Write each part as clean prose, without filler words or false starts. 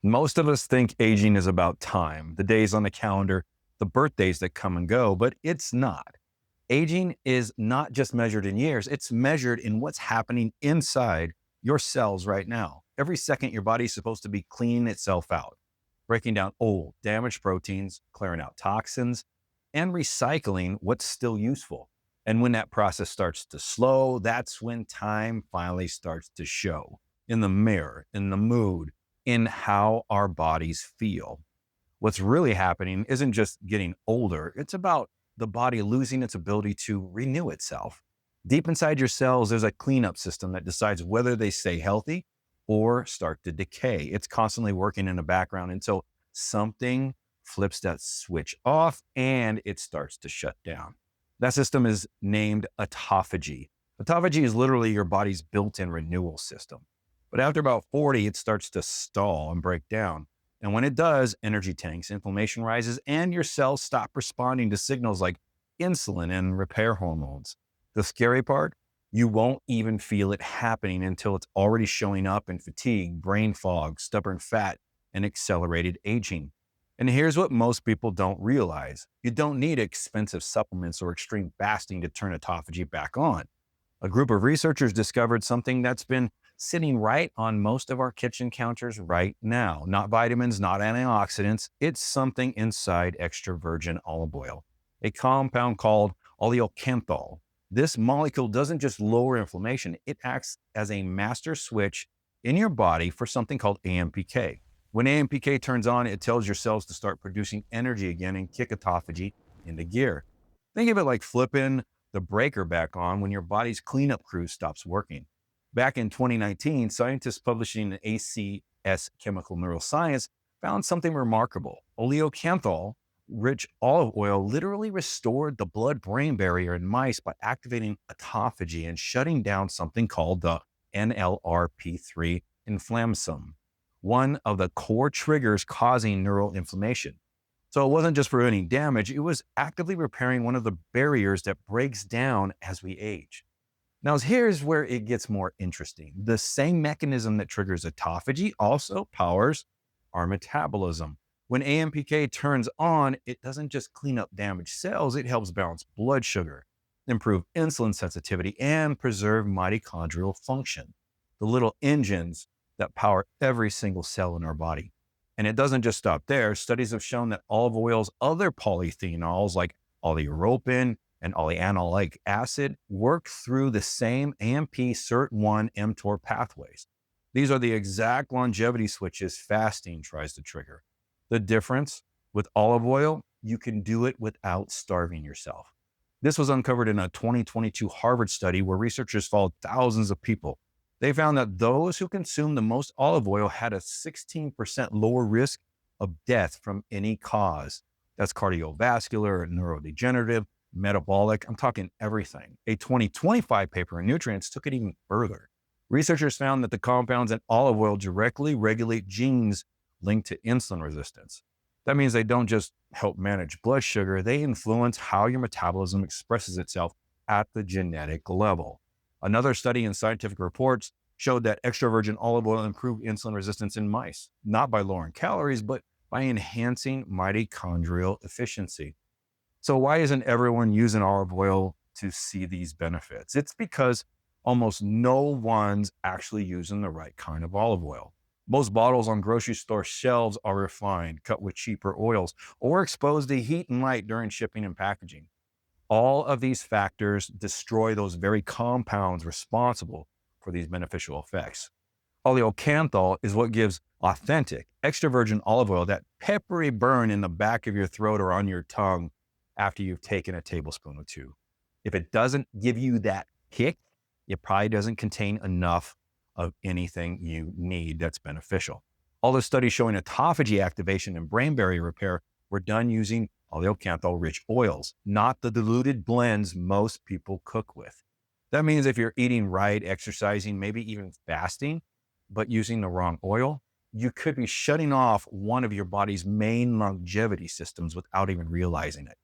Most of us think aging is about time, the days on the calendar, the birthdays that come and go, but it's not. Aging is not just measured in years, it's measured in what's happening inside your cells right now. Every second, your body's supposed to be cleaning itself out, breaking down old, damaged proteins, clearing out toxins, and recycling what's still useful. And when that process starts to slow, that's when time finally starts to show in the mirror, in the mood, in how our bodies feel. What's really happening isn't just getting older, it's about the body losing its ability to renew itself. Deep inside your cells, there's a cleanup system that decides whether they stay healthy or start to decay. It's constantly working in the background until something flips that switch off and it starts to shut down. That system is named autophagy. Autophagy is literally your body's built in renewal system. But after about 40, it starts to stall and break down. And when it does, energy tanks, inflammation rises, and your cells stop responding to signals like insulin and repair hormones. The scary part, you won't even feel it happening until it's already showing up in fatigue, brain fog, stubborn fat, and accelerated aging. And here's what most people don't realize. You don't need expensive supplements or extreme fasting to turn autophagy back on. A group of researchers discovered something that's been sitting right on most of our kitchen counters right now. Not vitamins, not antioxidants. It's something inside extra virgin olive oil, a compound called oleocanthal. This molecule doesn't just lower inflammation, it acts as a master switch in your body for something called AMPK. When AMPK turns on, it tells your cells to start producing energy again and kick autophagy into gear. Think of it like flipping the breaker back on when your body's cleanup crew stops working. Back in 2019, scientists publishing in ACS Chemical Neuroscience found something remarkable. Oleocanthal rich olive oil literally restored the blood-brain barrier in mice by activating autophagy and shutting down something called the NLRP3 inflammasome, one of the core triggers causing neural inflammation. So it wasn't just preventing damage, it was actively repairing one of the barriers that breaks down as we age. Now, here's where it gets more interesting. The same mechanism that triggers autophagy also powers our metabolism. When AMPK turns on, it doesn't just clean up damaged cells, it helps balance blood sugar, improve insulin sensitivity, and preserve mitochondrial function, the little engines that power every single cell in our body. And it doesn't just stop there. Studies have shown that olive oil's other polyphenols like oleuropein and oleanolic acid work through the same AMP SIRT1 mTOR pathways. These are the exact longevity switches fasting tries to trigger. The difference with olive oil, you can do it without starving yourself. This was uncovered in a 2022 Harvard study where researchers followed thousands of people. They found that those who consumed the most olive oil had a 16% lower risk of death from any cause. That's cardiovascular, neurodegenerative, metabolic, I'm talking everything. A 2025 paper in Nutrients took it even further. Researchers found that the compounds in olive oil directly regulate genes linked to insulin resistance. That means they don't just help manage blood sugar, they influence how your metabolism expresses itself at the genetic level. Another study in Scientific Reports showed that extra virgin olive oil improved insulin resistance in mice, not by lowering calories, but by enhancing mitochondrial efficiency. So why isn't everyone using olive oil to see these benefits? It's because almost no one's actually using the right kind of olive oil. Most bottles on grocery store shelves are refined, cut with cheaper oils, or exposed to heat and light during shipping and packaging. All of these factors destroy those very compounds responsible for these beneficial effects. Oleocanthal is what gives authentic, extra virgin olive oil that peppery burn in the back of your throat or on your tongue after you've taken a tablespoon or two. If it doesn't give you that kick, it probably doesn't contain enough of anything you need that's beneficial. All the studies showing autophagy activation and brain barrier repair were done using oleocanthal-rich oils, not the diluted blends most people cook with. That means if you're eating right, exercising, maybe even fasting, but using the wrong oil, you could be shutting off one of your body's main longevity systems without even realizing it.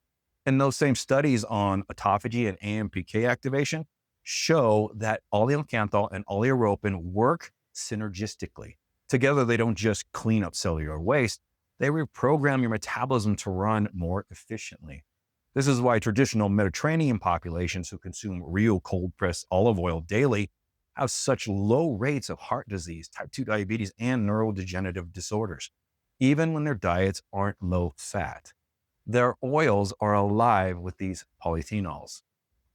And those same studies on autophagy and AMPK activation show that oleocanthal and oleuropein work synergistically. Together, they don't just clean up cellular waste, they reprogram your metabolism to run more efficiently. This is why traditional Mediterranean populations who consume real cold-pressed olive oil daily have such low rates of heart disease, type 2 diabetes, and neurodegenerative disorders, even when their diets aren't low fat. Their oils are alive with these polyphenols.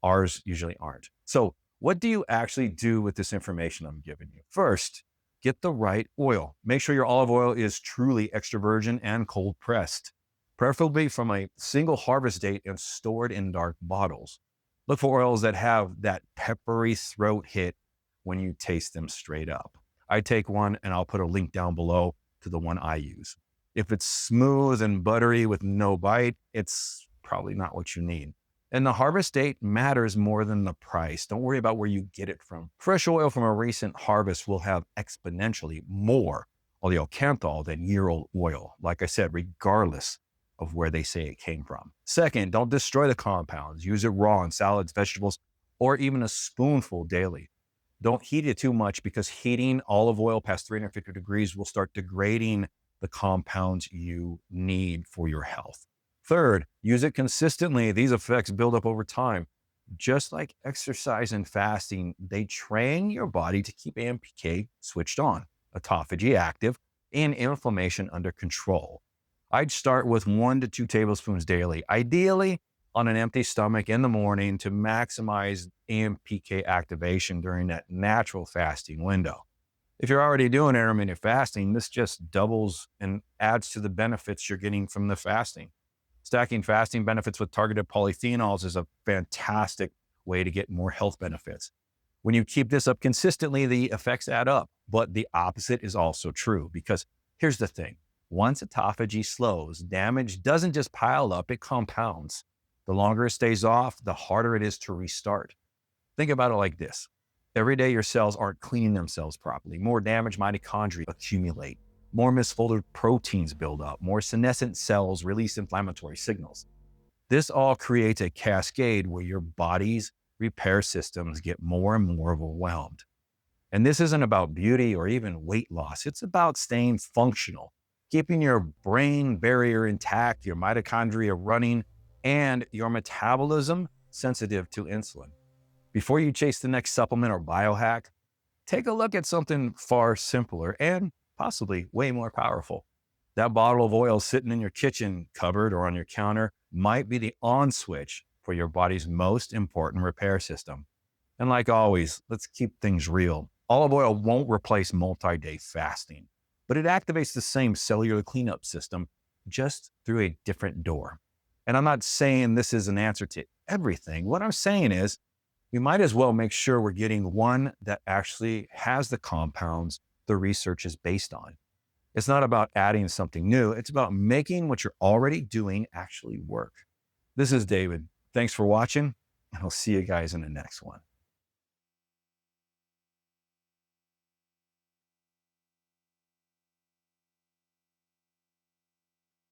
Ours usually aren't. So, what do you actually do with this information I'm giving you? First, get the right oil. Make sure your olive oil is truly extra virgin and cold pressed, preferably from a single harvest date and stored in dark bottles. Look for oils that have that peppery throat hit when you taste them straight up. I take one and I'll put a link down below to the one I use. If it's smooth and buttery with no bite, it's probably not what you need. And the harvest date matters more than the price. Don't worry about where you get it from. Fresh oil from a recent harvest will have exponentially more oleocanthal than year-old oil, like I said, regardless of where they say it came from. Second, don't destroy the compounds. Use it raw in salads, vegetables, or even a spoonful daily. Don't heat it too much because heating olive oil past 350 degrees will start degrading the compounds you need for your health. Third, use it consistently. These effects build up over time. Just like exercise and fasting, they train your body to keep AMPK switched on, autophagy active, and inflammation under control. I'd start with 1 to 2 tablespoons daily, ideally on an empty stomach in the morning to maximize AMPK activation during that natural fasting window. If you're already doing intermittent fasting, this just doubles and adds to the benefits you're getting from the fasting. Stacking fasting benefits with targeted polyphenols is a fantastic way to get more health benefits. When you keep this up consistently, the effects add up, but the opposite is also true because here's the thing. Once autophagy slows, damage doesn't just pile up, it compounds. The longer it stays off, the harder it is to restart. Think about it like this. Every day your cells aren't cleaning themselves properly. More damaged mitochondria accumulate. More misfolded proteins build up. More senescent cells release inflammatory signals. This all creates a cascade where your body's repair systems get more and more overwhelmed. And this isn't about beauty or even weight loss. It's about staying functional, keeping your brain barrier intact, your mitochondria running, and your metabolism sensitive to insulin. Before you chase the next supplement or biohack, take a look at something far simpler and possibly way more powerful. That bottle of oil sitting in your kitchen cupboard or on your counter might be the on switch for your body's most important repair system. And like always, let's keep things real. Olive oil won't replace multi-day fasting, but it activates the same cellular cleanup system just through a different door. And I'm not saying this is an answer to everything. What I'm saying is we might as well make sure we're getting one that actually has the compounds the research is based on. It's not about adding something new. It's about making what you're already doing actually work. This is David. Thanks for watching, and I'll see you guys in the next one.